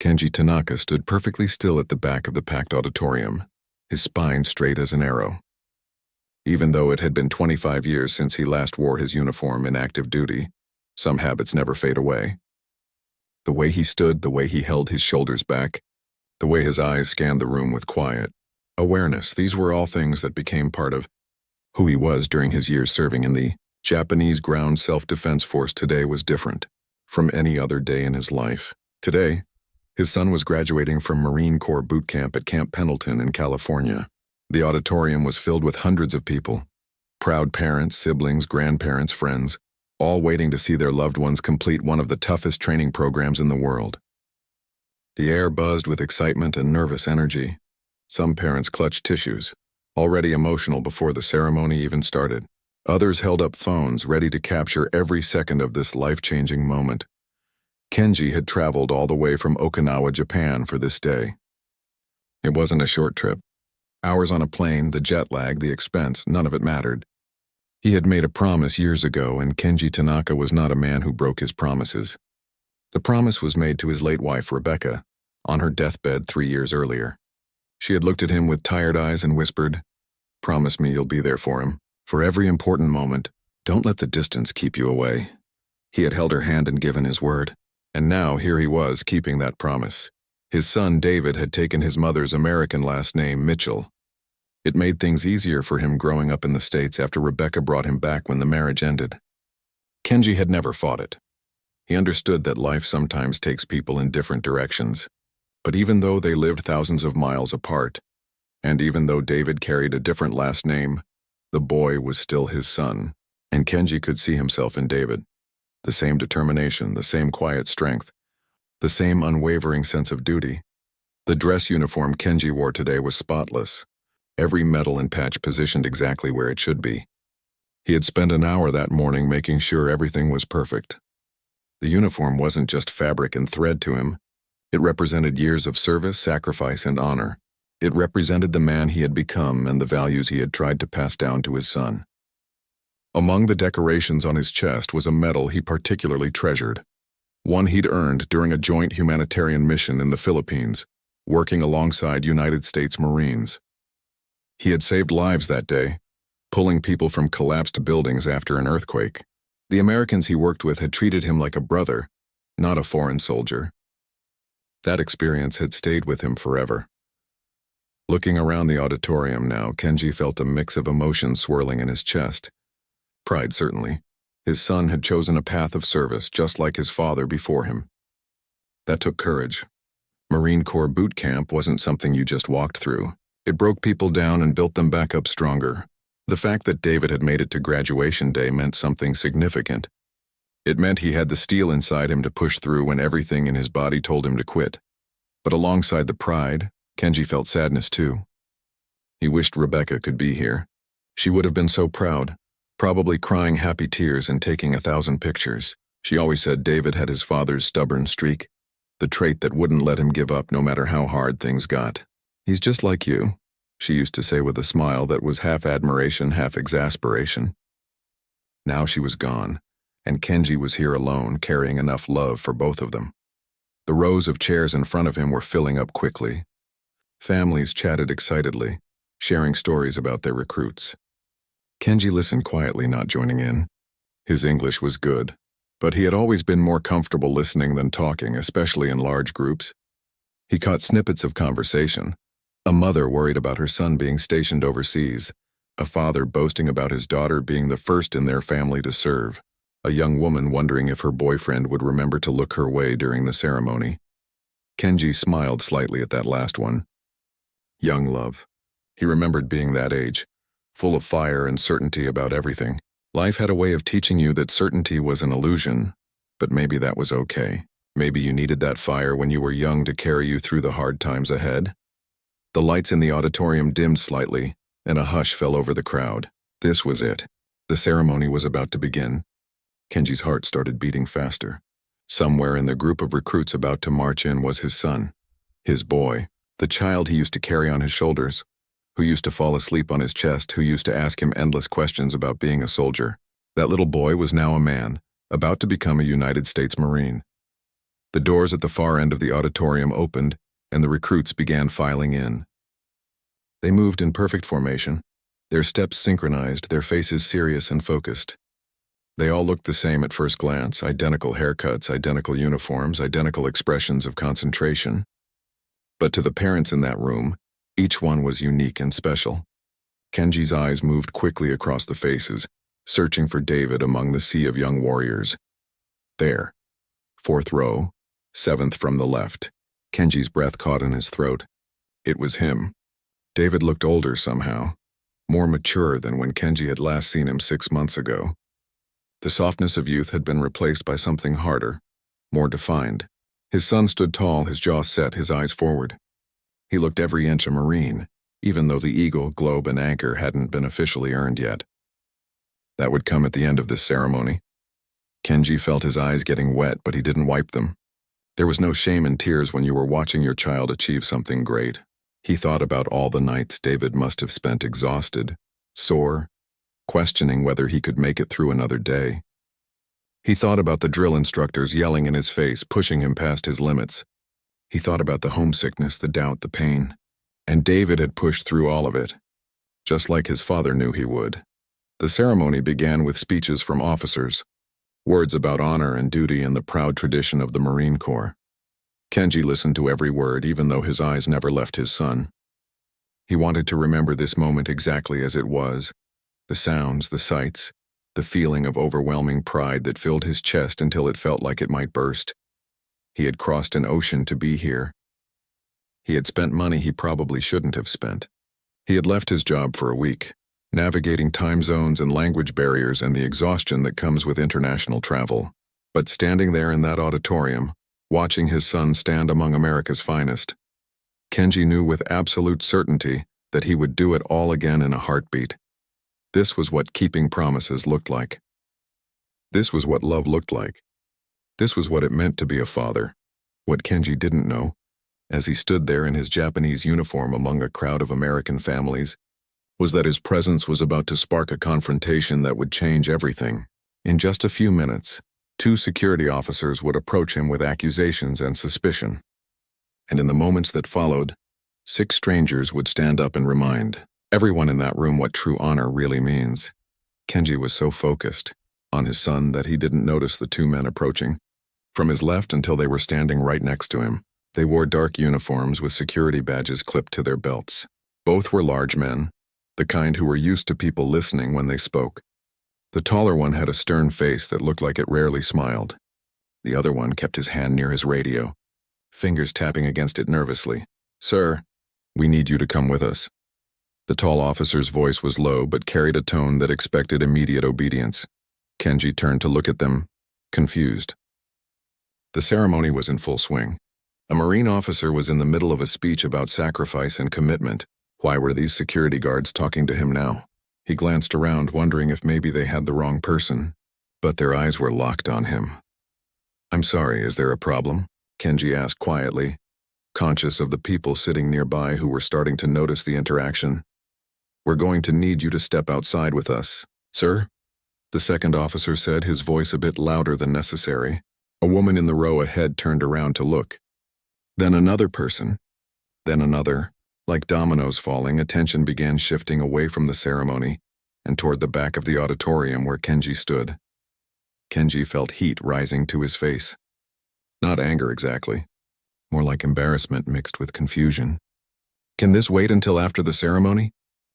Kenji Tanaka stood perfectly still at the back of the packed auditorium, his spine straight as an arrow. Even though it had been 25 years since he last wore his uniform in active duty, some habits never fade away. The way he stood, the way he held his shoulders back, the way his eyes scanned the room with quiet awareness, these were all things that became part of who he was during his years serving in the Japanese Ground Self-Defense Force. Today was different from any other day in his life. Today, his son was graduating from Marine Corps boot camp at Camp Pendleton in California. The auditorium was filled with hundreds of people, proud parents, siblings, grandparents, friends, all waiting to see their loved ones complete one of the toughest training programs in the world. The air buzzed with excitement and nervous energy. Some parents clutched tissues, already emotional before the ceremony even started. Others held up phones, ready to capture every second of this life-changing moment. Kenji had traveled all the way from Okinawa, Japan for this day. It wasn't a short trip. Hours on a plane, the jet lag, the expense, none of it mattered. He had made a promise years ago, and Kenji Tanaka was not a man who broke his promises. The promise was made to his late wife, Rebecca, on her deathbed 3 years earlier. She had looked at him with tired eyes and whispered, "Promise me you'll be there for him, for every important moment. Don't let the distance keep you away." He had held her hand and given his word. And now here he was, keeping that promise. His son, David, had taken his mother's American last name, Mitchell. It made things easier for him growing up in the States after Rebecca brought him back when the marriage ended. Kenji had never fought it. He understood that life sometimes takes people in different directions. But even though they lived thousands of miles apart, and even though David carried a different last name, the boy was still his son, and Kenji could see himself in David. The same determination, the same quiet strength, the same unwavering sense of duty. The dress uniform Kenji wore today was spotless, every medal and patch positioned exactly where it should be. He had spent an hour that morning making sure everything was perfect. The uniform wasn't just fabric and thread to him. It represented years of service, sacrifice, and honor. It represented the man he had become and the values he had tried to pass down to his son. Among the decorations on his chest was a medal he particularly treasured, one he'd earned during a joint humanitarian mission in the Philippines, working alongside United States Marines. He had saved lives that day, pulling people from collapsed buildings after an earthquake. The Americans he worked with had treated him like a brother, not a foreign soldier. That experience had stayed with him forever. Looking around the auditorium now, Kenji felt a mix of emotions swirling in his chest. Pride, certainly. His son had chosen a path of service just like his father before him. That took courage. Marine Corps boot camp wasn't something you just walked through. It broke people down and built them back up stronger. The fact that David had made it to graduation day meant something significant. It meant he had the steel inside him to push through when everything in his body told him to quit. But alongside the pride, Kenji felt sadness too. He wished Rebecca could be here. She would have been so proud, probably crying happy tears and taking 1,000 pictures. She always said David had his father's stubborn streak, the trait that wouldn't let him give up no matter how hard things got. "He's just like you," she used to say with a smile that was half admiration, half exasperation. Now she was gone, and Kenji was here alone, carrying enough love for both of them. The rows of chairs in front of him were filling up quickly. Families chatted excitedly, sharing stories about their recruits. Kenji listened quietly, not joining in. His English was good, but he had always been more comfortable listening than talking, especially in large groups. He caught snippets of conversation. A mother worried about her son being stationed overseas, a father boasting about his daughter being the first in their family to serve, a young woman wondering if her boyfriend would remember to look her way during the ceremony. Kenji smiled slightly at that last one. Young love. He remembered being that age, full of fire and certainty about everything. Life had a way of teaching you that certainty was an illusion, but maybe that was okay. Maybe you needed that fire when you were young to carry you through the hard times ahead. The lights in the auditorium dimmed slightly, and a hush fell over the crowd. This was it. The ceremony was about to begin. Kenji's heart started beating faster. Somewhere in the group of recruits about to march in was his son, his boy, the child he used to carry on his shoulders, who used to fall asleep on his chest, who used to ask him endless questions about being a soldier. That little boy was now a man, about to become a United States Marine. The doors at the far end of the auditorium opened, and the recruits began filing in. They moved in perfect formation, their steps synchronized, their faces serious and focused. They all looked the same at first glance, identical haircuts, identical uniforms, identical expressions of concentration. But to the parents in that room, each one was unique and special. Kenji's eyes moved quickly across the faces, searching for David among the sea of young warriors. There, 4th row, 7th from the left. Kenji's breath caught in his throat. It was him. David looked older somehow, more mature than when Kenji had last seen him 6 months ago. The softness of youth had been replaced by something harder, more defined. His son stood tall, his jaw set, his eyes forward. He looked every inch a Marine, even though the eagle, globe, and anchor hadn't been officially earned yet. That would come at the end of this ceremony. Kenji felt his eyes getting wet, but he didn't wipe them. There was no shame in tears when you were watching your child achieve something great. He thought about all the nights David must have spent exhausted, sore, questioning whether he could make it through another day. He thought about the drill instructors yelling in his face, pushing him past his limits. He thought about the homesickness, the doubt, the pain. And David had pushed through all of it, just like his father knew he would. The ceremony began with speeches from officers, words about honor and duty and the proud tradition of the Marine Corps. Kenji listened to every word, even though his eyes never left his son. He wanted to remember this moment exactly as it was, the sounds, the sights, the feeling of overwhelming pride that filled his chest until it felt like it might burst. He had crossed an ocean to be here. He had spent money he probably shouldn't have spent. He had left his job for a week, navigating time zones and language barriers and the exhaustion that comes with international travel. But standing there in that auditorium, watching his son stand among America's finest, Kenji knew with absolute certainty that he would do it all again in a heartbeat. This was what keeping promises looked like. This was what love looked like. This was what it meant to be a father. What Kenji didn't know, as he stood there in his Japanese uniform among a crowd of American families, was that his presence was about to spark a confrontation that would change everything. In just a few minutes, 2 security officers would approach him with accusations and suspicion. And in the moments that followed, 6 strangers would stand up and remind everyone in that room what true honor really means. Kenji was so focused on his son that he didn't notice the 2 men approaching. From his left until they were standing right next to him, they wore dark uniforms with security badges clipped to their belts. Both were large men, the kind who were used to people listening when they spoke. The taller one had a stern face that looked like it rarely smiled. The other one kept his hand near his radio, fingers tapping against it nervously. "Sir, we need you to come with us." The tall officer's voice was low but carried a tone that expected immediate obedience. Kenji turned to look at them, confused. The ceremony was in full swing. A Marine officer was in the middle of a speech about sacrifice and commitment. Why were these security guards talking to him now? He glanced around, wondering if maybe they had the wrong person, but their eyes were locked on him. "I'm sorry, is there a problem?" Kenji asked quietly, conscious of the people sitting nearby who were starting to notice the interaction. "We're going to need you to step outside with us." "Sir?" the second officer said, his voice a bit louder than necessary. A woman in the row ahead turned around to look. Then another person. Then another. Like dominoes falling, attention began shifting away from the ceremony and toward the back of the auditorium where Kenji stood. Kenji felt heat rising to his face. Not anger exactly, more like embarrassment mixed with confusion. "Can this wait until after the ceremony?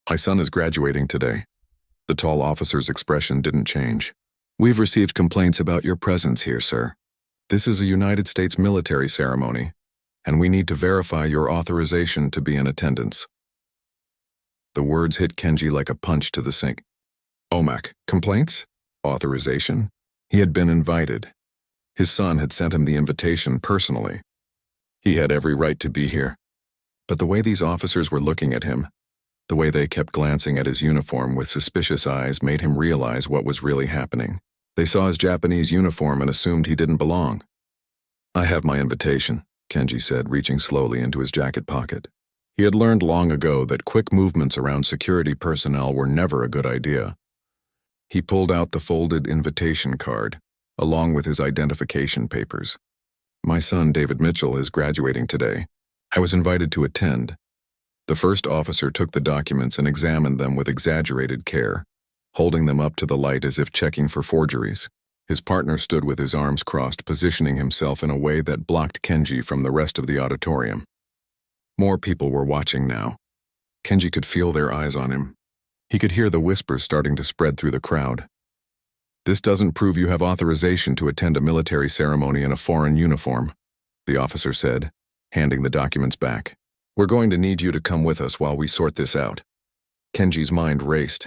My son is graduating today." The tall officer's expression didn't change. "We've received complaints about your presence here, sir. This is a United States military ceremony, and we need to verify your authorization to be in attendance." The words hit Kenji like a punch to the sink. OMAC, complaints? Authorization? He had been invited. His son had sent him the invitation personally. He had every right to be here. But the way these officers were looking at him, the way they kept glancing at his uniform with suspicious eyes, made him realize what was really happening. They saw his Japanese uniform and assumed he didn't belong. "I have my invitation," Kenji said, reaching slowly into his jacket pocket. He had learned long ago that quick movements around security personnel were never a good idea. He pulled out the folded invitation card, along with his identification papers. My son, David Mitchell, is graduating today. I was invited to attend. The first officer took the documents and examined them with exaggerated care, holding them up to the light as if checking for forgeries. His partner stood with his arms crossed, positioning himself in a way that blocked Kenji from the rest of the auditorium. More people were watching now. Kenji could feel their eyes on him. He could hear the whispers starting to spread through the crowd. "This doesn't prove you have authorization to attend a military ceremony in a foreign uniform," the officer said, handing the documents back. "We're going to need you to come with us while we sort this out." Kenji's mind raced.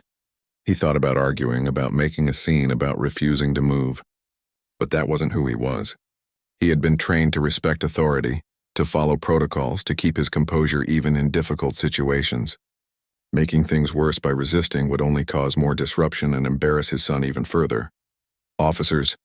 He thought about arguing, about making a scene, about refusing to move. But that wasn't who he was. He had been trained to respect authority, to follow protocols, to keep his composure even in difficult situations. Making things worse by resisting would only cause more disruption and embarrass his son even further. "Officers,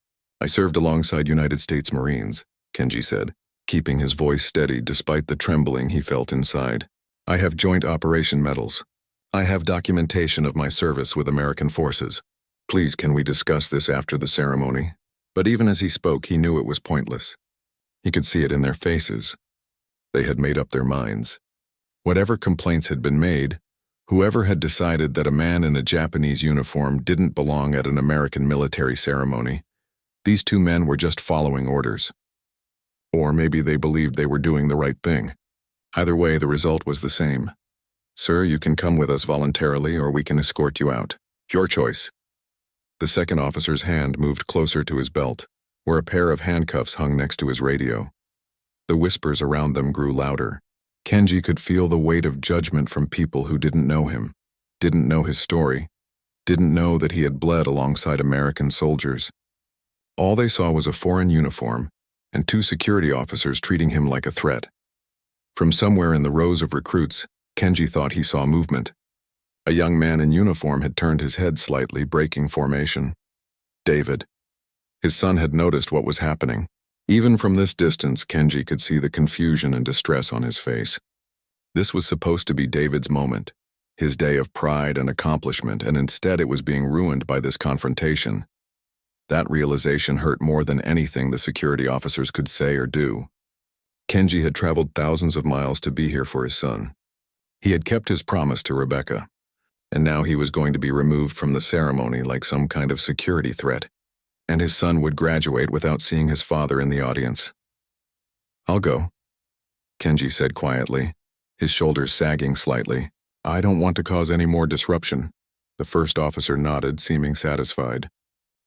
I served alongside United States Marines," Kenji said, keeping his voice steady despite the trembling he felt inside. "I have joint operation medals. I have documentation of my service with American forces. Please, can we discuss this after the ceremony?" But even as he spoke, he knew it was pointless. He could see it in their faces. They had made up their minds. Whatever complaints had been made, whoever had decided that a man in a Japanese uniform didn't belong at an American military ceremony, these two men were just following orders. Or maybe they believed they were doing the right thing. Either way, the result was the same. "Sir, you can come with us voluntarily, or we can escort you out. Your choice." The second officer's hand moved closer to his belt, where a pair of handcuffs hung next to his radio. The whispers around them grew louder. Kenji could feel the weight of judgment from people who didn't know him, didn't know his story, didn't know that he had bled alongside American soldiers. All they saw was a foreign uniform and two security officers treating him like a threat. From somewhere in the rows of recruits, Kenji thought he saw movement. A young man in uniform had turned his head slightly, breaking formation. David. His son had noticed what was happening. Even from this distance, Kenji could see the confusion and distress on his face. This was supposed to be David's moment, his day of pride and accomplishment, and instead it was being ruined by this confrontation. That realization hurt more than anything the security officers could say or do. Kenji had traveled thousands of miles to be here for his son. He had kept his promise to Rebecca, and now he was going to be removed from the ceremony like some kind of security threat, and his son would graduate without seeing his father in the audience. "I'll go," Kenji said quietly, his shoulders sagging slightly. "I don't want to cause any more disruption." The first officer nodded, seeming satisfied.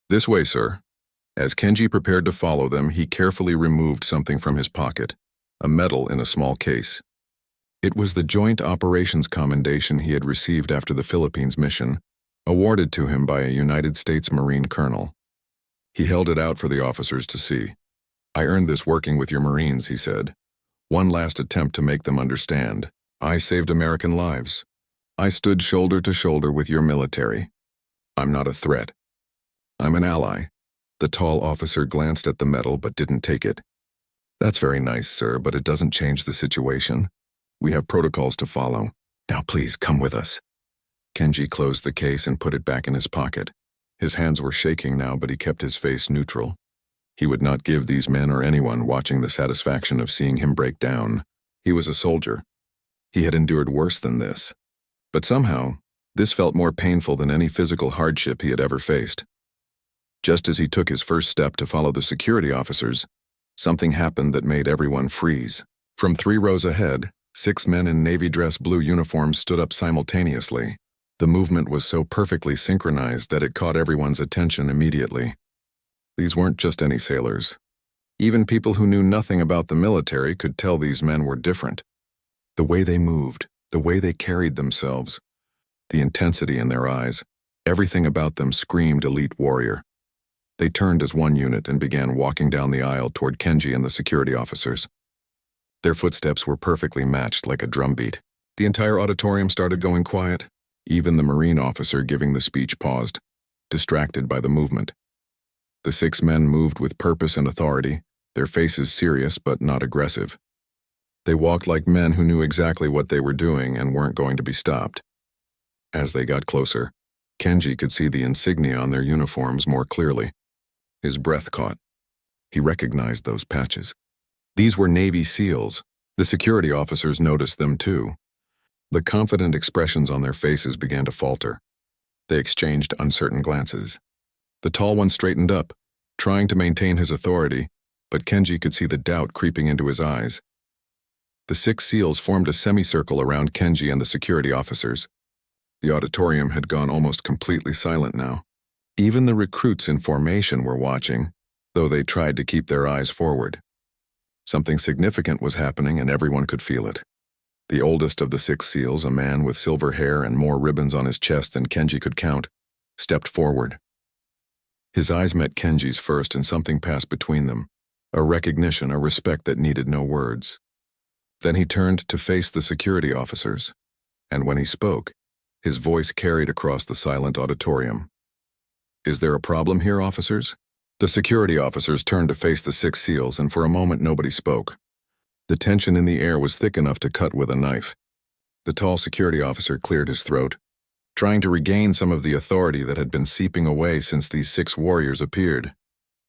"This way, sir." As Kenji prepared to follow them, he carefully removed something from his pocket, a medal in a small case. It was the Joint Operations Commendation he had received after the Philippines mission, awarded to him by a United States Marine colonel. He held it out for the officers to see. "I earned this working with your Marines," he said. "One last attempt to make them understand. I saved American lives. I stood shoulder to shoulder with your military. I'm not a threat. I'm an ally." The tall officer glanced at the medal but didn't take it. "That's very nice, sir, but it doesn't change the situation. We have protocols to follow. Now please, come with us." Kenji closed the case and put it back in his pocket. His hands were shaking now, but he kept his face neutral. He would not give these men or anyone watching the satisfaction of seeing him break down. He was a soldier. He had endured worse than this. But somehow, this felt more painful than any physical hardship he had ever faced. Just as he took his first step to follow the security officers, something happened that made everyone freeze. From 3 rows ahead, 6 men in navy dress blue uniforms stood up simultaneously. The movement was so perfectly synchronized that it caught everyone's attention immediately. These weren't just any sailors. Even people who knew nothing about the military could tell these men were different. The way they moved, the way they carried themselves, the intensity in their eyes, everything about them screamed elite warrior. They turned as one unit and began walking down the aisle toward Kenji and the security officers. Their footsteps were perfectly matched like a drumbeat. The entire auditorium started going quiet. Even the Marine officer giving the speech paused, distracted by the movement. The 6 men moved with purpose and authority, their faces serious but not aggressive. They walked like men who knew exactly what they were doing and weren't going to be stopped. As they got closer, Kenji could see the insignia on their uniforms more clearly. His breath caught. He recognized those patches. These were Navy SEALs. The security officers noticed them too. The confident expressions on their faces began to falter. They exchanged uncertain glances. The tall one straightened up, trying to maintain his authority, but Kenji could see the doubt creeping into his eyes. The 6 SEALs formed a semicircle around Kenji and the security officers. The auditorium had gone almost completely silent now. Even the recruits in formation were watching, though they tried to keep their eyes forward. Something significant was happening and everyone could feel it. The oldest of the 6 SEALs, a man with silver hair and more ribbons on his chest than Kenji could count, stepped forward. His eyes met Kenji's first and something passed between them, a recognition, a respect that needed no words. Then he turned to face the security officers, and when he spoke, his voice carried across the silent auditorium. "Is there a problem here, officers?" The security officers turned to face the 6 SEALs, and for a moment nobody spoke. The tension in the air was thick enough to cut with a knife. The tall security officer cleared his throat, trying to regain some of the authority that had been seeping away since these 6 warriors appeared.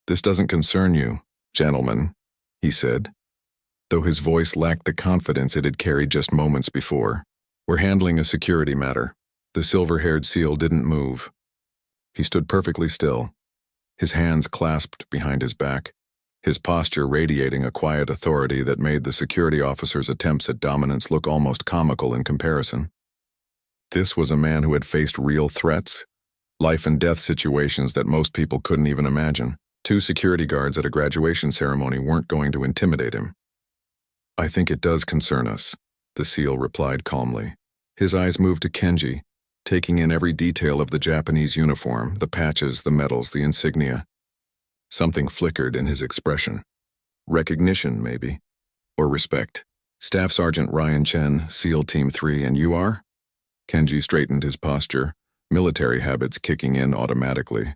"This doesn't concern you, gentlemen," he said, though his voice lacked the confidence it had carried just moments before. "We're handling a security matter." The silver-haired SEAL didn't move. He stood perfectly still, his hands clasped behind his back, his posture radiating a quiet authority that made the security officer's attempts at dominance look almost comical in comparison. This was a man who had faced real threats, life-and-death situations that most people couldn't even imagine. 2 security guards at a graduation ceremony weren't going to intimidate him. "I think it does concern us," the SEAL replied calmly. His eyes moved to Kenji, taking in every detail of the Japanese uniform, the patches, the medals, the insignia. Something flickered in his expression. Recognition, maybe. Or respect. "Staff Sergeant Ryan Chen, SEAL Team 3, and you are?" Kenji straightened his posture, military habits kicking in automatically.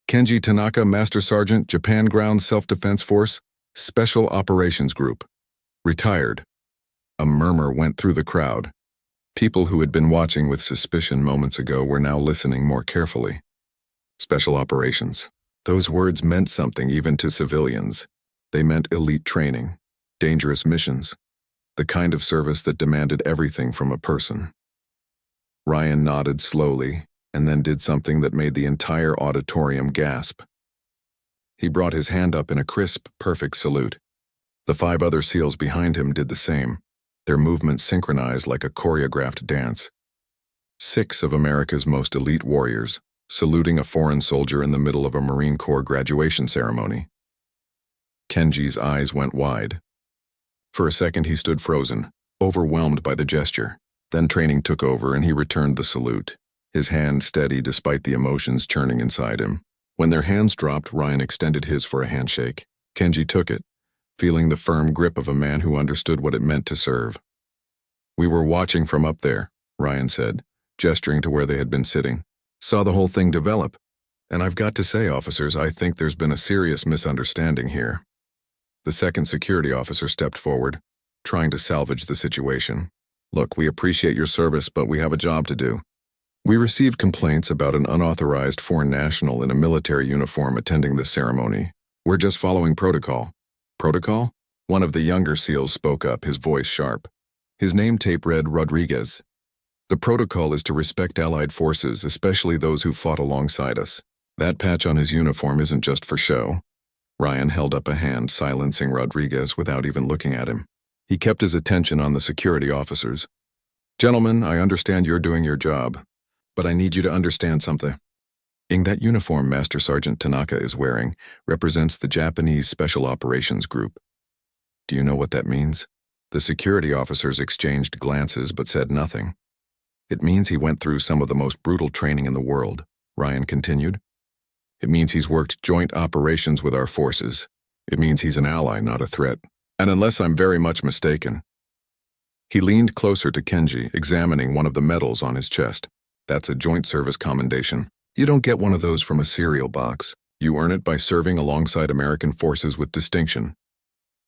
"Kenji Tanaka, Master Sergeant, Japan Ground Self-Defense Force, Special Operations Group. Retired." A murmur went through the crowd. People who had been watching with suspicion moments ago were now listening more carefully. Special operations. Those words meant something even to civilians. They meant elite training, dangerous missions, the kind of service that demanded everything from a person. Ryan nodded slowly and then did something that made the entire auditorium gasp. He brought his hand up in a crisp, perfect salute. The 5 other SEALs behind him did the same, their movements synchronized like a choreographed dance. 6 of America's most elite warriors, saluting a foreign soldier in the middle of a Marine Corps graduation ceremony. Kenji's eyes went wide. For a second he stood frozen, overwhelmed by the gesture. Then training took over and he returned the salute, his hand steady despite the emotions churning inside him. When their hands dropped, Ryan extended his for a handshake. Kenji took it, feeling the firm grip of a man who understood what it meant to serve. "We were watching from up there," Ryan said, gesturing to where they had been sitting. "Saw the whole thing develop. And I've got to say, officers, I think there's been a serious misunderstanding here." The second security officer stepped forward, trying to salvage the situation. "Look, we appreciate your service, but we have a job to do. We received complaints about an unauthorized foreign national in a military uniform attending this ceremony. We're just following protocol." "Protocol?" One of the younger SEALs spoke up, his voice sharp. His name tape read Rodriguez. "The protocol is to respect Allied forces, especially those who fought alongside us. That patch on his uniform isn't just for show." Ryan held up a hand, silencing Rodriguez without even looking at him. He kept his attention on the security officers. "Gentlemen, I understand you're doing your job, but I need you to understand something. That uniform Master Sergeant Tanaka is wearing represents the Japanese Special Operations Group. Do you know what that means?" The security officers exchanged glances but said nothing. "It means he went through some of the most brutal training in the world," Ryan continued. "It means he's worked joint operations with our forces. It means he's an ally, not a threat. And unless I'm very much mistaken." He leaned closer to Kenji, examining one of the medals on his chest. "That's a Joint Service Commendation. You don't get one of those from a cereal box. You earn it by serving alongside American forces with distinction."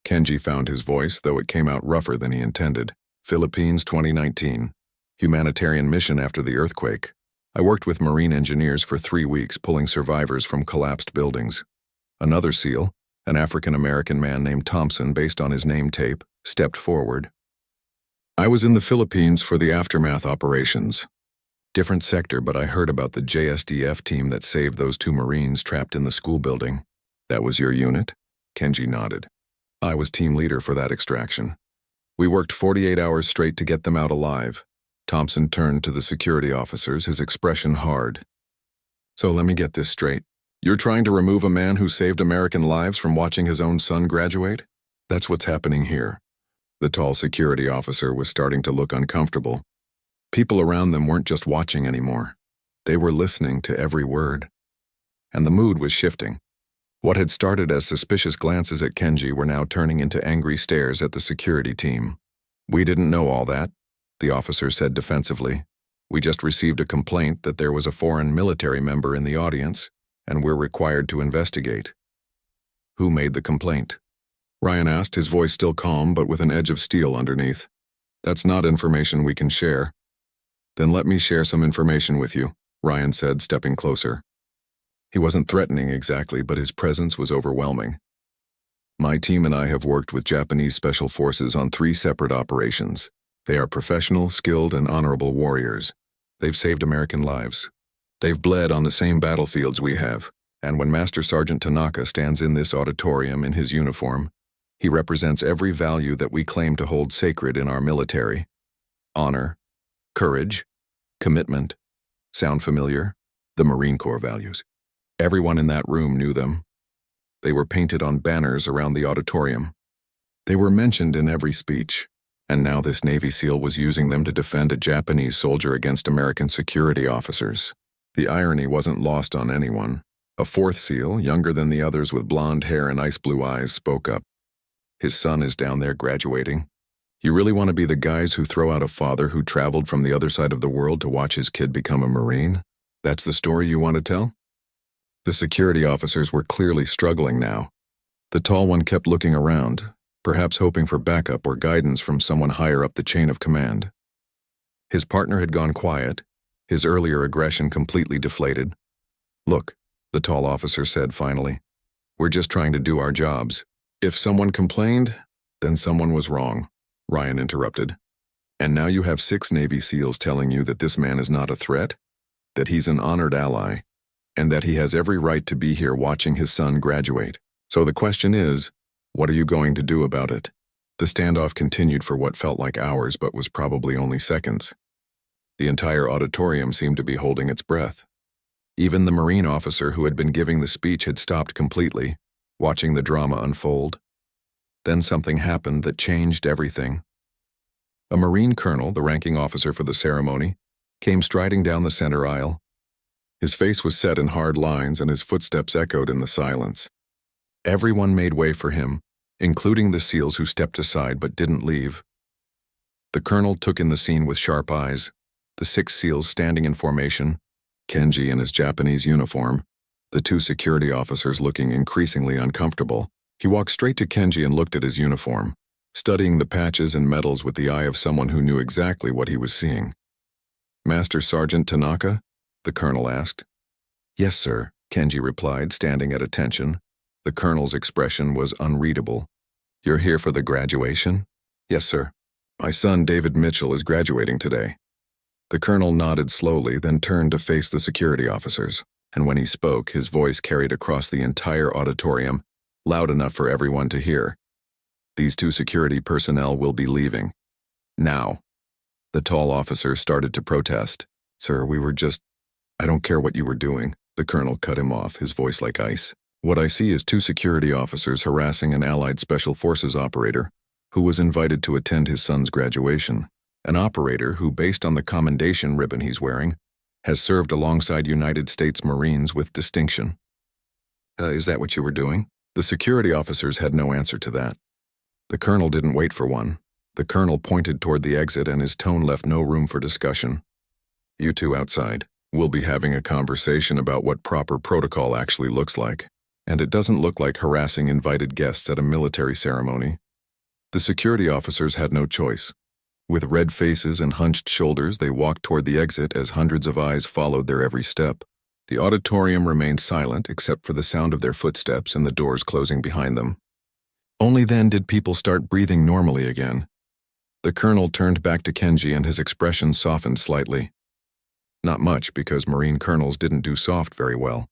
Kenji found his voice, though it came out rougher than he intended. "Philippines 2019. Humanitarian mission after the earthquake. I worked with Marine engineers for 3 weeks pulling survivors from collapsed buildings." Another SEAL, An African-American man named Thompson, based on his name tape, stepped forward. I was in the Philippines for the aftermath operations. Different sector, but I heard about the JSDF team that saved those two Marines trapped in the school building. That was your unit? Kenji nodded. I was team leader for that extraction. We worked 48 hours straight to get them out alive. Thompson turned to the security officers, his expression hard. So let me get this straight. You're trying to remove a man who saved American lives from watching his own son graduate? That's what's happening here. The tall security officer was starting to look uncomfortable. People around them weren't just watching anymore. They were listening to every word. And the mood was shifting. What had started as suspicious glances at Kenji were now turning into angry stares at the security team. We didn't know all that, the officer said defensively. We just received a complaint that there was a foreign military member in the audience, and we're required to investigate. Who made the complaint? Ryan asked, his voice still calm but with an edge of steel underneath. That's not information we can share. Then let me share some information with you, Ryan said, stepping closer. He wasn't threatening exactly, but his presence was overwhelming. My team and I have worked with Japanese special forces on 3 separate operations. They are professional, skilled, and honorable warriors. They've saved American lives. They've bled on the same battlefields we have, and when Master Sergeant Tanaka stands in this auditorium in his uniform, he represents every value that we claim to hold sacred in our military. Honor, courage, commitment. Sound familiar? The Marine Corps values. Everyone in that room knew them. They were painted on banners around the auditorium. They were mentioned in every speech, and now this Navy SEAL was using them to defend a Japanese soldier against American security officers. The irony wasn't lost on anyone. A 4th SEAL, younger than the others with blonde hair and ice blue eyes, spoke up. His son is down there graduating. You really want to be the guys who throw out a father who traveled from the other side of the world to watch his kid become a Marine? That's the story you want to tell? The security officers were clearly struggling now. The tall one kept looking around, perhaps hoping for backup or guidance from someone higher up the chain of command. His partner had gone quiet, his earlier aggression completely deflated. Look, the tall officer said finally, we're just trying to do our jobs. If someone complained, then someone was wrong, Ryan interrupted. And now you have 6 Navy SEALs telling you that this man is not a threat, that he's an honored ally, and that he has every right to be here watching his son graduate. So the question is, what are you going to do about it? The standoff continued for what felt like hours but was probably only seconds. The entire auditorium seemed to be holding its breath. Even the Marine officer who had been giving the speech had stopped completely, watching the drama unfold. Then something happened that changed everything. A Marine colonel, the ranking officer for the ceremony, came striding down the center aisle. His face was set in hard lines and his footsteps echoed in the silence. Everyone made way for him, including the SEALs who stepped aside but didn't leave. The colonel took in the scene with sharp eyes, the 6 SEALs standing in formation, Kenji in his Japanese uniform, the 2 security officers looking increasingly uncomfortable. He walked straight to Kenji and looked at his uniform, studying the patches and medals with the eye of someone who knew exactly what he was seeing. Master Sergeant Tanaka? The colonel asked. Yes, sir, Kenji replied, standing at attention. The colonel's expression was unreadable. You're here for the graduation? Yes, sir. My son, David Mitchell, is graduating today. The colonel nodded slowly, then turned to face the security officers, and when he spoke, his voice carried across the entire auditorium, loud enough for everyone to hear. These 2 security personnel will be leaving. Now. The tall officer started to protest. Sir, I don't care what you were doing. The colonel cut him off, his voice like ice. What I see is 2 security officers harassing an Allied Special Forces operator who was invited to attend his son's graduation. An operator who, based on the commendation ribbon he's wearing, has served alongside United States Marines with distinction. Is that what you were doing? The security officers had no answer to that. The colonel didn't wait for one. The colonel pointed toward the exit and his tone left no room for discussion. You 2 outside. We'll be having a conversation about what proper protocol actually looks like. And it doesn't look like harassing invited guests at a military ceremony. The security officers had no choice. With red faces and hunched shoulders, they walked toward the exit as hundreds of eyes followed their every step. The auditorium remained silent except for the sound of their footsteps and the doors closing behind them. Only then did people start breathing normally again. The colonel turned back to Kenji and his expression softened slightly. Not much, because Marine colonels didn't do soft very well,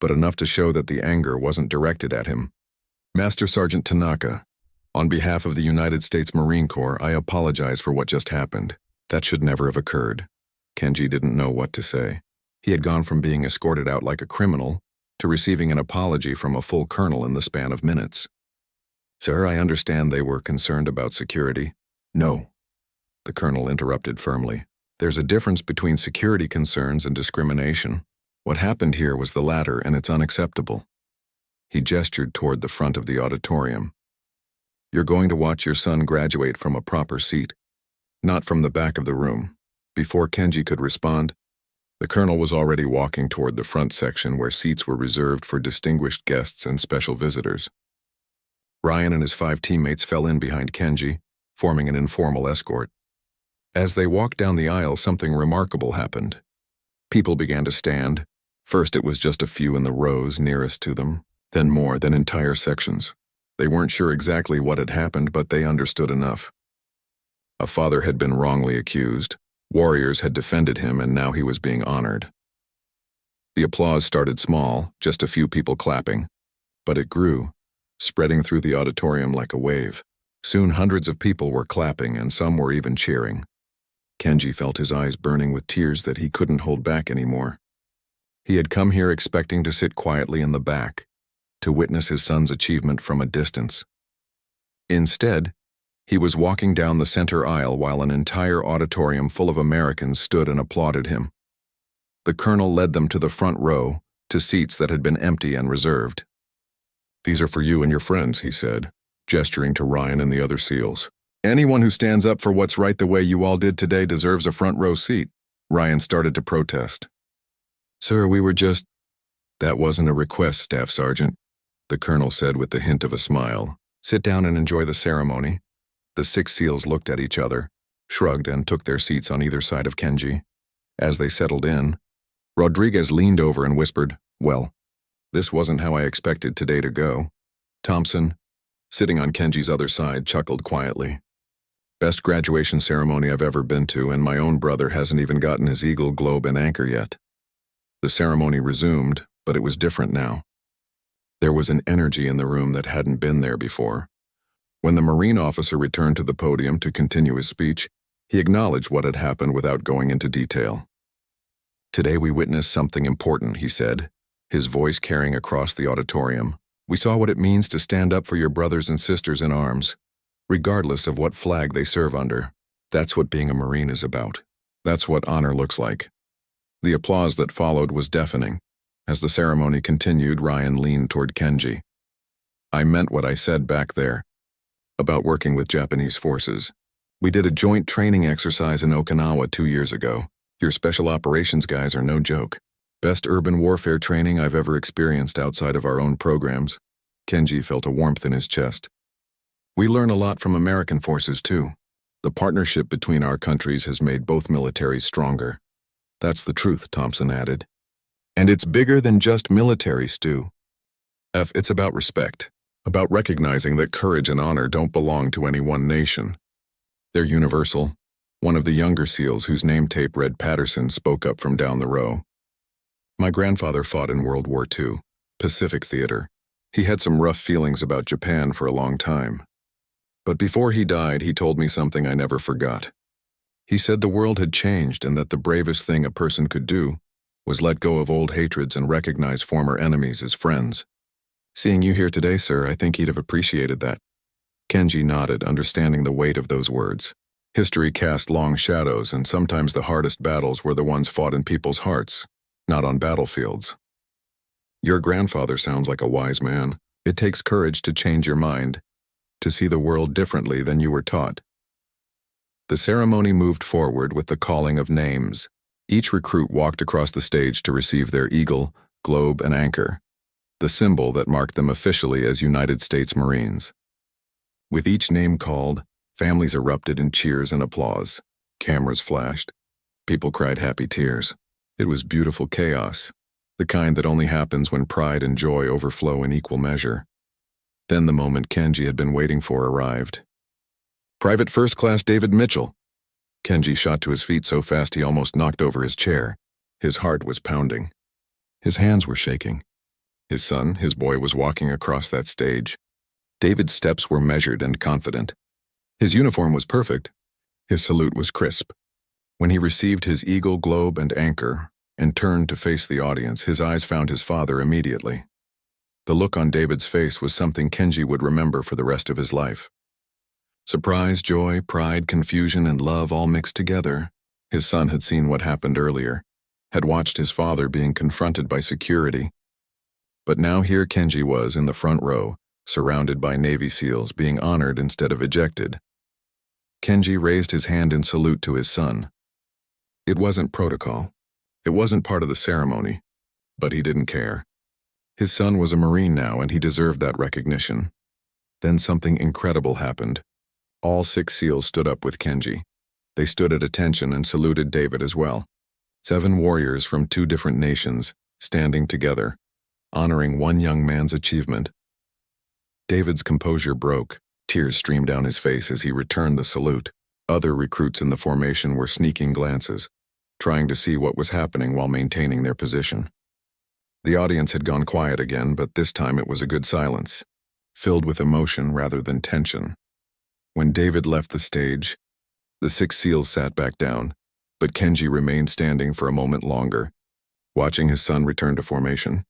but enough to show that the anger wasn't directed at him. Master Sergeant Tanaka, on behalf of the United States Marine Corps, I apologize for what just happened. That should never have occurred. Kenji didn't know what to say. He had gone from being escorted out like a criminal to receiving an apology from a full colonel in the span of minutes. Sir, I understand they were concerned about security. No, the colonel interrupted firmly. There's a difference between security concerns and discrimination. What happened here was the latter, and it's unacceptable. He gestured toward the front of the auditorium. You're going to watch your son graduate from a proper seat, not from the back of the room. Before Kenji could respond, the colonel was already walking toward the front section where seats were reserved for distinguished guests and special visitors. Ryan and his 5 teammates fell in behind Kenji, forming an informal escort. As they walked down the aisle, something remarkable happened. People began to stand. First it was just a few in the rows nearest to them, then more, then entire sections. They weren't sure exactly what had happened, but they understood enough. A father had been wrongly accused. Warriors had defended him, and now he was being honored. The applause started small, just a few people clapping, but it grew, spreading through the auditorium like a wave. Soon hundreds of people were clapping, and some were even cheering. Kenji felt his eyes burning with tears that he couldn't hold back anymore. He had come here expecting to sit quietly in the back, to witness his son's achievement from a distance. Instead, he was walking down the center aisle while an entire auditorium full of Americans stood and applauded him. The colonel led them to the front row, to seats that had been empty and reserved. These are for you and your friends, he said, gesturing to Ryan and the other SEALs. Anyone who stands up for what's right the way you all did today deserves a front row seat. Ryan started to protest. Sir, we were just... That wasn't a request, Staff Sergeant, the colonel said with the hint of a smile. Sit down and enjoy the ceremony. The 6 SEALs looked at each other, shrugged, and took their seats on either side of Kenji. As they settled in, Rodriguez leaned over and whispered, Well, this wasn't how I expected today to go. Thompson, sitting on Kenji's other side, chuckled quietly. Best graduation ceremony I've ever been to, and my own brother hasn't even gotten his eagle, globe, and anchor yet. The ceremony resumed, but it was different now. There was an energy in the room that hadn't been there before. When the Marine officer returned to the podium to continue his speech, he acknowledged what had happened without going into detail. Today we witnessed something important, he said, his voice carrying across the auditorium. We saw what it means to stand up for your brothers and sisters in arms, regardless of what flag they serve under. That's what being a Marine is about. That's what honor looks like. The applause that followed was deafening. As the ceremony continued, Ryan leaned toward Kenji. I meant what I said back there about working with Japanese forces. We did a joint training exercise in Okinawa 2 years ago. Your special operations guys are no joke. Best urban warfare training I've ever experienced outside of our own programs. Kenji felt a warmth in his chest. We learn a lot from American forces too. The partnership between our countries has made both militaries stronger. That's the truth, Thompson added. And it's bigger than just military, Stu. It's about respect, about recognizing that courage and honor don't belong to any one nation. They're universal. One of the younger SEALs, whose name tape read Patterson, spoke up from down the row. My grandfather fought in World War II, Pacific Theater. He had some rough feelings about Japan for a long time. But before he died, he told me something I never forgot. He said the world had changed and that the bravest thing a person could do was let go of old hatreds and recognize former enemies as friends. Seeing you here today, sir, I think he'd have appreciated that. Kenji nodded, understanding the weight of those words. History cast long shadows, and sometimes the hardest battles were the ones fought in people's hearts, not on battlefields. Your grandfather sounds like a wise man. It takes courage to change your mind, to see the world differently than you were taught. The ceremony moved forward with the calling of names. Each recruit walked across the stage to receive their eagle, globe, and anchor, the symbol that marked them officially as United States Marines. With each name called, families erupted in cheers and applause. Cameras flashed. People cried happy tears. It was beautiful chaos. the kind that only happens when pride and joy overflow in equal measure. Then the moment Kenji had been waiting for arrived. "Private First Class David Mitchell." Kenji shot to his feet so fast he almost knocked over his chair. His heart was pounding. His hands were shaking. His son, his boy, was walking across that stage. David's steps were measured and confident. His uniform was perfect. His salute was crisp. When he received his eagle, globe, and anchor, and turned to face the audience, his eyes found his father immediately. The look on David's face was something Kenji would remember for the rest of his life. Surprise, joy, pride, confusion, and love all mixed together. His son had seen what happened earlier, had watched his father being confronted by security. But now here Kenji was in the front row, surrounded by Navy SEALs, being honored instead of ejected. Kenji raised his hand in salute to his son. It wasn't protocol. It wasn't part of the ceremony, but he didn't care. His son was a Marine now, and he deserved that recognition. Then something incredible happened. All 6 SEALs stood up with Kenji. They stood at attention and saluted David as well. 7 warriors from 2 different nations, standing together, honoring one young man's achievement. David's composure broke. Tears streamed down his face as he returned the salute. Other recruits in the formation were sneaking glances, trying to see what was happening while maintaining their position. The audience had gone quiet again, but this time it was a good silence, filled with emotion rather than tension. When David left the stage, the 6 SEALs sat back down, but Kenji remained standing for a moment longer, watching his son return to formation.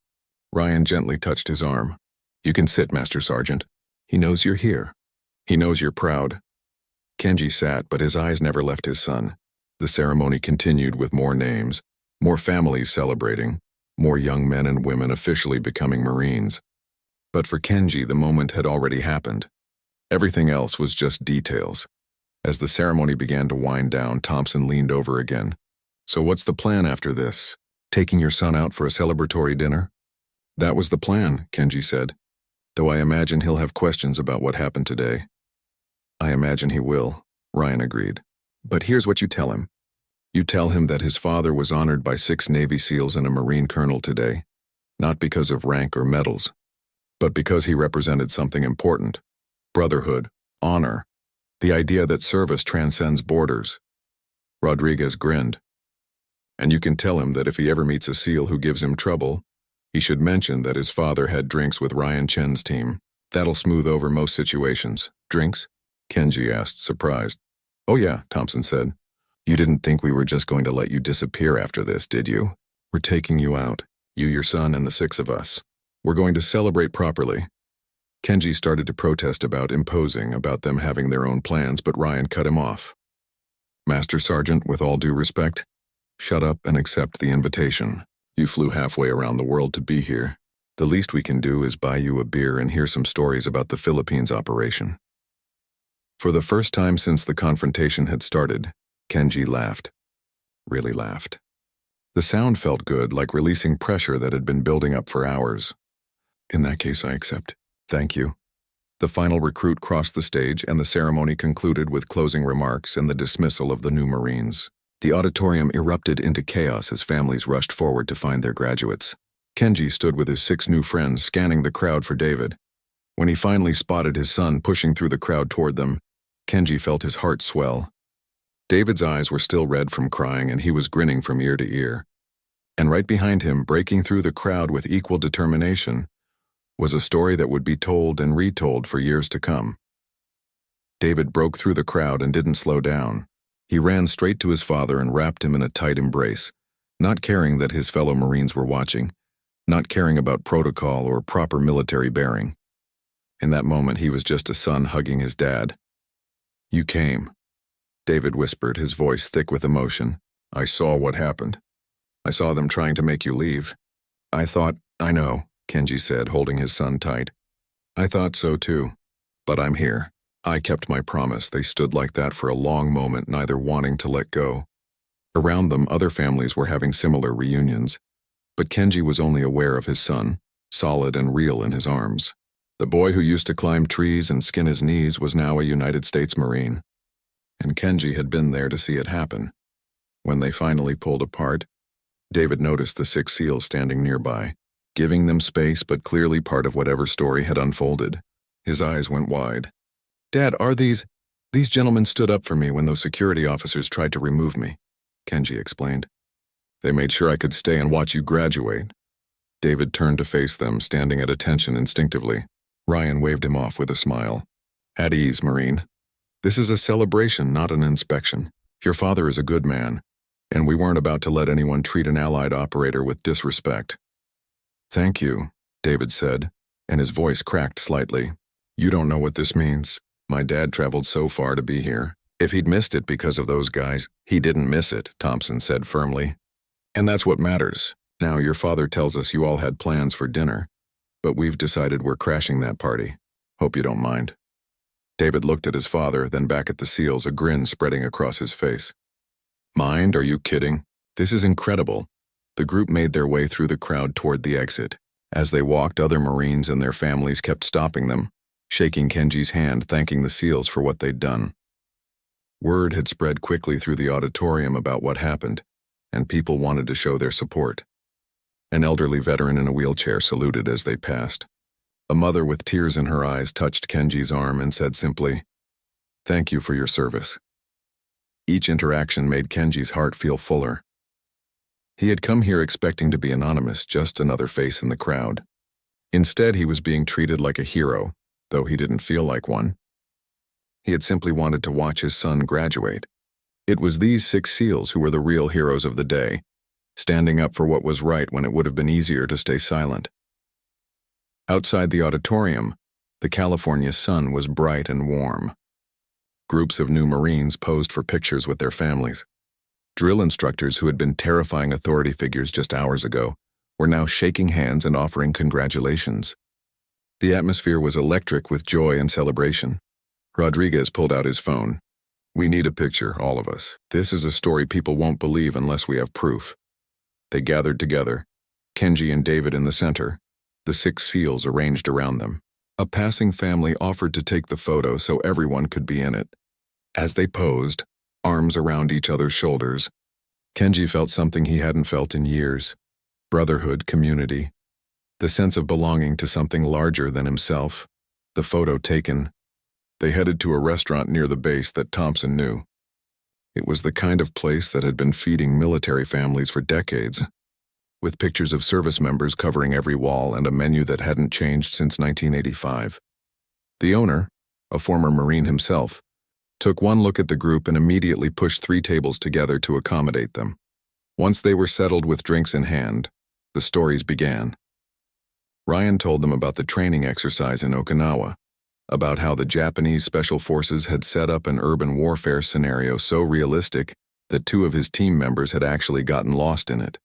Ryan gently touched his arm. "You can sit, Master Sergeant. He knows you're here. He knows you're proud." Kenji sat, but his eyes never left his son. The ceremony continued with more names, more families celebrating, more young men and women officially becoming Marines. But for Kenji, the moment had already happened. Everything else was just details. As the ceremony began to wind down, Thompson leaned over again. "So what's the plan after this? Taking your son out for a celebratory dinner?" "That was the plan," Kenji said, "though I imagine he'll have questions about what happened today." "I imagine he will," Ryan agreed. "But here's what you tell him. You tell him that his father was honored by 6 Navy SEALs and a Marine colonel today, not because of rank or medals, but because he represented something important: brotherhood, honor, the idea that service transcends borders." Rodriguez grinned. "And you can tell him that if he ever meets a SEAL who gives him trouble, he should mention that his father had drinks with Ryan Chen's team. That'll smooth over most situations." "Drinks?" Kenji asked, surprised. "Oh yeah," Thompson said. "You didn't think we were just going to let you disappear after this, did you? We're taking you out, you, your son, and the 6 of us. We're going to celebrate properly." Kenji started to protest about imposing, about them having their own plans, but Ryan cut him off. "Master Sergeant, with all due respect, shut up and accept the invitation. You flew halfway around the world to be here. The least we can do is buy you a beer and hear some stories about the Philippines operation." For the first time since the confrontation had started, Kenji laughed. Really laughed. The sound felt good, like releasing pressure that had been building up for hours. "In that case, I accept. Thank you." The final recruit crossed the stage, and the ceremony concluded with closing remarks and the dismissal of the new Marines. The auditorium erupted into chaos as families rushed forward to find their graduates. Kenji stood with his 6 new friends, scanning the crowd for David. When he finally spotted his son pushing through the crowd toward them, Kenji felt his heart swell. David's eyes were still red from crying, and he was grinning from ear to ear. And right behind him, breaking through the crowd with equal determination, was a story that would be told and retold for years to come. David broke through the crowd and didn't slow down. He ran straight to his father and wrapped him in a tight embrace, not caring that his fellow Marines were watching, not caring about protocol or proper military bearing. In that moment, he was just a son hugging his dad. "You came," David whispered, his voice thick with emotion. "I saw what happened. I saw them trying to make you leave. I thought—" "I know," Kenji said, holding his son tight. "I thought so too. But I'm here. I kept my promise." They stood like that for a long moment, neither wanting to let go. Around them, other families were having similar reunions, but Kenji was only aware of his son, solid and real in his arms. The boy who used to climb trees and skin his knees was now a United States Marine. And Kenji had been there to see it happen. When they finally pulled apart, David noticed the 6 SEALs standing nearby, giving them space but clearly part of whatever story had unfolded. His eyes went wide. "Dad, are these gentlemen stood up for me when those security officers tried to remove me," Kenji explained. "They made sure I could stay and watch you graduate." David turned to face them, standing at attention instinctively. Ryan waved him off with a smile. "At ease, Marine. This is a celebration, not an inspection. Your father is a good man, and we weren't about to let anyone treat an allied operator with disrespect." "Thank you," David said, and his voice cracked slightly. "You don't know what this means. My dad traveled so far to be here. If he'd missed it because of those guys, he didn't miss it," Thompson said firmly. "And that's what matters. Now, your father tells us you all had plans for dinner, but we've decided we're crashing that party. Hope you don't mind." David looked at his father, then back at the SEALs, a grin spreading across his face. "Mind? Are you kidding? This is incredible." The group made their way through the crowd toward the exit. As they walked, other Marines and their families kept stopping them, shaking Kenji's hand, thanking the SEALs for what they'd done. Word had spread quickly through the auditorium about what happened, and people wanted to show their support. An elderly veteran in a wheelchair saluted as they passed. A mother with tears in her eyes touched Kenji's arm and said simply, "Thank you for your service." Each interaction made Kenji's heart feel fuller. He had come here expecting to be anonymous, just another face in the crowd. Instead, he was being treated like a hero, though he didn't feel like one. He had simply wanted to watch his son graduate. It was these 6 SEALs who were the real heroes of the day, standing up for what was right when it would have been easier to stay silent. Outside the auditorium, the California sun was bright and warm. Groups of new Marines posed for pictures with their families. Drill instructors who had been terrifying authority figures just hours ago were now shaking hands and offering congratulations. The atmosphere was electric with joy and celebration. Rodriguez pulled out his phone. "We need a picture, all of us. This is a story people won't believe unless we have proof." They gathered together, Kenji and David in the center, the 6 SEALs arranged around them. A passing family offered to take the photo so everyone could be in it. As they posed, arms around each other's shoulders, Kenji felt something he hadn't felt in years: brotherhood, community, the sense of belonging to something larger than himself. The photo taken, they headed to a restaurant near the base that Thompson knew. It was the kind of place that had been feeding military families for decades, with pictures of service members covering every wall and a menu that hadn't changed since 1985. The owner, a former Marine himself, took one look at the group and immediately pushed 3 tables together to accommodate them. Once they were settled with drinks in hand, the stories began. Ryan told them about the training exercise in Okinawa, about how the Japanese Special Forces had set up an urban warfare scenario so realistic that 2 of his team members had actually gotten lost in it.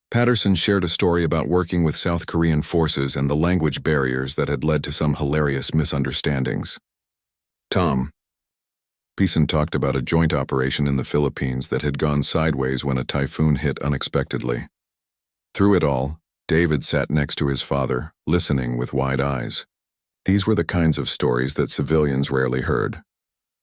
Patterson shared a story about working with South Korean forces and the language barriers that had led to some hilarious misunderstandings. Tom Pearson talked about a joint operation in the Philippines that had gone sideways when a typhoon hit unexpectedly. Through it all, David sat next to his father, listening with wide eyes. These were the kinds of stories that civilians rarely heard,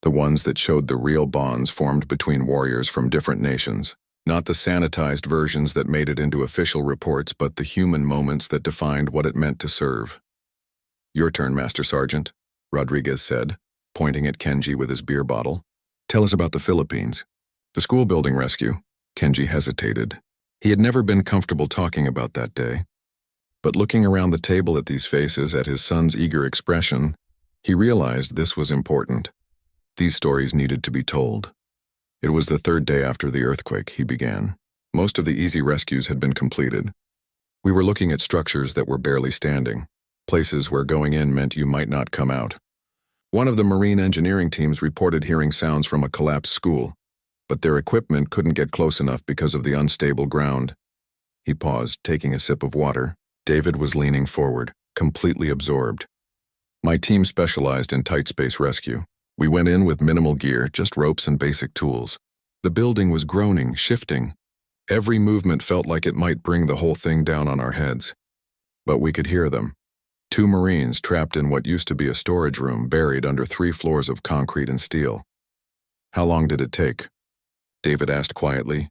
the ones that showed the real bonds formed between warriors from different nations, not the sanitized versions that made it into official reports, but the human moments that defined what it meant to serve. "Your turn, Master Sergeant," Rodriguez said, pointing at Kenji with his beer bottle. "Tell us about the Philippines." "The school building rescue." Kenji hesitated. He had never been comfortable talking about that day. But looking around the table at these faces, at his son's eager expression, he realized this was important. These stories needed to be told. It was the 3rd day after the earthquake, he began. Most of the easy rescues had been completed. We were looking at structures that were barely standing, places where going in meant you might not come out. One of the marine engineering teams reported hearing sounds from a collapsed school, but their equipment couldn't get close enough because of the unstable ground. He paused, taking a sip of water. David was leaning forward, completely absorbed. "My team specialized in tight space rescue. We went in with minimal gear, just ropes and basic tools. The building was groaning, shifting. Every movement felt like it might bring the whole thing down on our heads. But we could hear them. 2 Marines trapped in what used to be a storage room buried under 3 floors of concrete and steel." "How long did it take?" David asked quietly.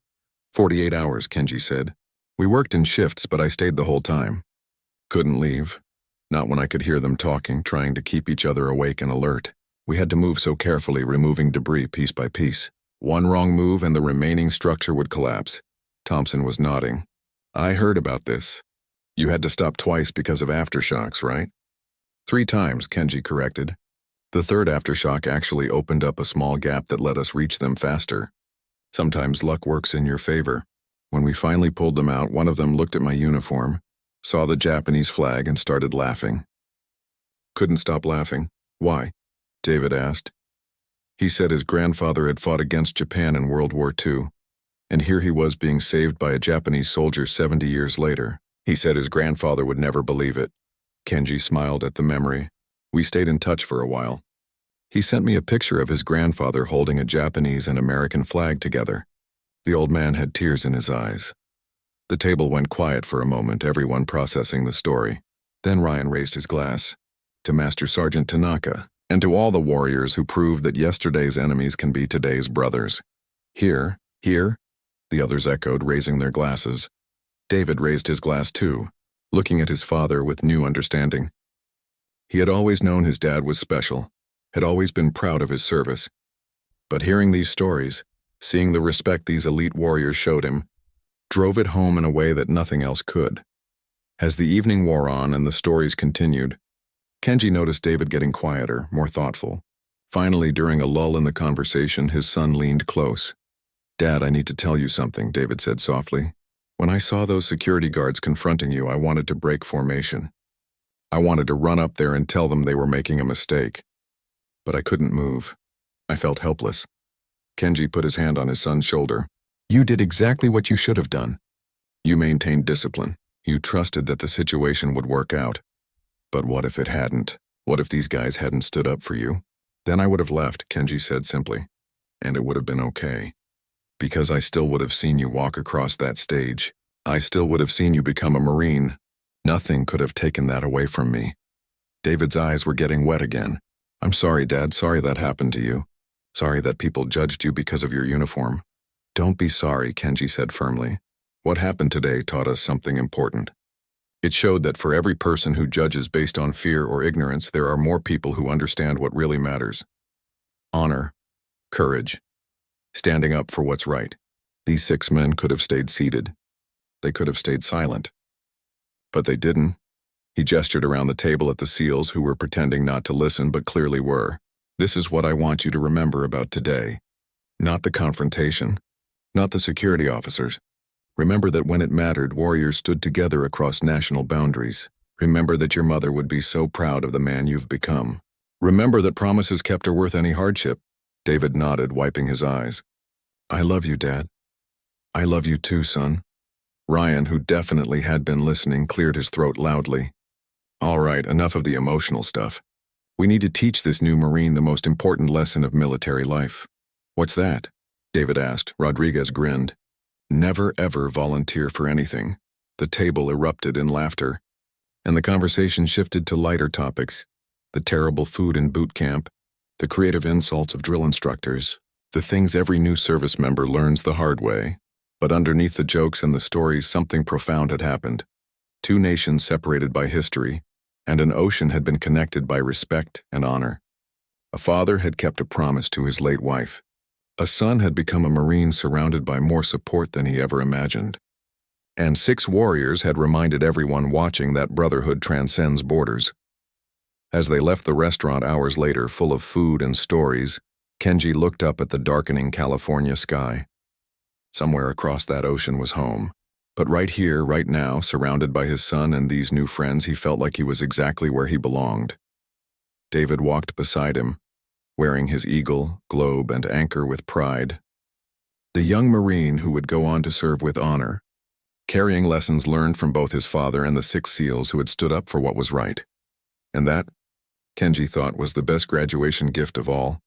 "48 hours," Kenji said. "We worked in shifts, but I stayed the whole time. Couldn't leave. Not when I could hear them talking, trying to keep each other awake and alert. We had to move so carefully, removing debris piece by piece. One wrong move and the remaining structure would collapse." Thompson was nodding. "I heard about this. You had to stop twice because of aftershocks, right?" "3 times, Kenji corrected. The third aftershock actually opened up a small gap that let us reach them faster. Sometimes luck works in your favor. When we finally pulled them out, one of them looked at my uniform, saw the Japanese flag, and started laughing." "Couldn't stop laughing. Why?" David asked. "He said his grandfather had fought against Japan in World War II, and here he was being saved by a Japanese soldier 70 years later. He said his grandfather would never believe it." Kenji smiled at the memory. "We stayed in touch for a while. He sent me a picture of his grandfather holding a Japanese and American flag together." The old man had tears in his eyes. The table went quiet for a moment, everyone processing the story. Then Ryan raised his glass. "To Master Sergeant Tanaka, and to all the warriors who proved that yesterday's enemies can be today's brothers." "Here, here," the others echoed, raising their glasses. David raised his glass too, looking at his father with new understanding. He had always known his dad was special, had always been proud of his service. But hearing these stories, seeing the respect these elite warriors showed him, drove it home in a way that nothing else could. As the evening wore on and the stories continued, Kenji noticed David getting quieter, more thoughtful. Finally, during a lull in the conversation, his son leaned close. "Dad, I need to tell you something," David said softly. "When I saw those security guards confronting you, I wanted to break formation. I wanted to run up there and tell them they were making a mistake. But I couldn't move. I felt helpless." Kenji put his hand on his son's shoulder. "You did exactly what you should have done. You maintained discipline. You trusted that the situation would work out. But what if it hadn't? What if these guys hadn't stood up for you?" "Then I would have left," Kenji said simply. "And it would have been okay. Because I still would have seen you walk across that stage. I still would have seen you become a Marine. Nothing could have taken that away from me." David's eyes were getting wet again. "I'm sorry, Dad. Sorry that happened to you. Sorry that people judged you because of your uniform." "Don't be sorry," Kenji said firmly. "What happened today taught us something important. It showed that for every person who judges based on fear or ignorance, there are more people who understand what really matters. Honor, courage, standing up for what's right." These 6 men could have stayed seated. They could have stayed silent. But they didn't. He gestured around the table at the SEALs who were pretending not to listen but clearly were. "This is what I want you to remember about today. Not the confrontation, not the security officers. Remember that when it mattered, warriors stood together across national boundaries. Remember that your mother would be so proud of the man you've become. Remember that promises kept are worth any hardship." David nodded, wiping his eyes. "I love you, Dad. I love you too, son." Ryan, who definitely had been listening, cleared his throat loudly. "All right, enough of the emotional stuff. We need to teach this new Marine the most important lesson of military life." "What's that?" David asked. Rodriguez grinned. "Never ever volunteer for anything." The table erupted in laughter, and the conversation shifted to lighter topics: the terrible food in boot camp, the creative insults of drill instructors, the things every new service member learns the hard way. But underneath the jokes and the stories, something profound had happened. 2 nations separated by history, and an ocean had been connected by respect and honor. A father had kept a promise to his late wife. A son had become a Marine surrounded by more support than he ever imagined. And 6 warriors had reminded everyone watching that brotherhood transcends borders. As they left the restaurant hours later, full of food and stories, Kenji looked up at the darkening California sky. Somewhere across that ocean was home. But right here, right now, surrounded by his son and these new friends, he felt like he was exactly where he belonged. David walked beside him, wearing his eagle, globe, and anchor with pride. The young Marine who would go on to serve with honor, carrying lessons learned from both his father and the 6 SEALs who had stood up for what was right. And that, Kenji thought, was the best graduation gift of all.